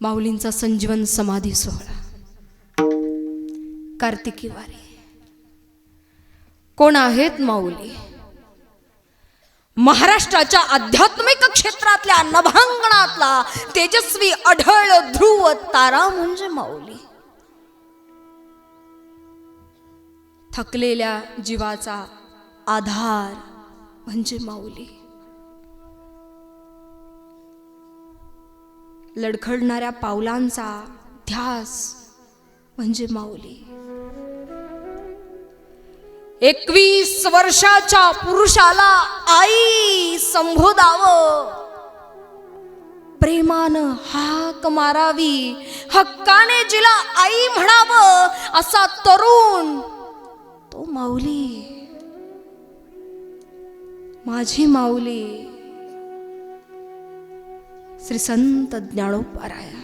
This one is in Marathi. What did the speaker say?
माऊलींचा संजीवन समाधी सोहळा कार्तिकी वारी. कोण आहेत माऊली? महाराष्ट्राच्या आध्यात्मिक क्षेत्रातल्या नभांगणातला तेजस्वी अढळ ध्रुव तारा म्हणजे माऊली. थकलेल्या जीवाचा आधार म्हणजे माऊली. लडखडणाऱ्या पावलांचा ध्यास म्हणजे माऊली. 21 वर्षाच्या पुरुषाला आई संबोधावं, प्रेमानं हाक मारावी, हक्काने जिला आई म्हणावं असा तरुण तो माऊली. माझी माऊली श्री संत ज्ञानोबाराया.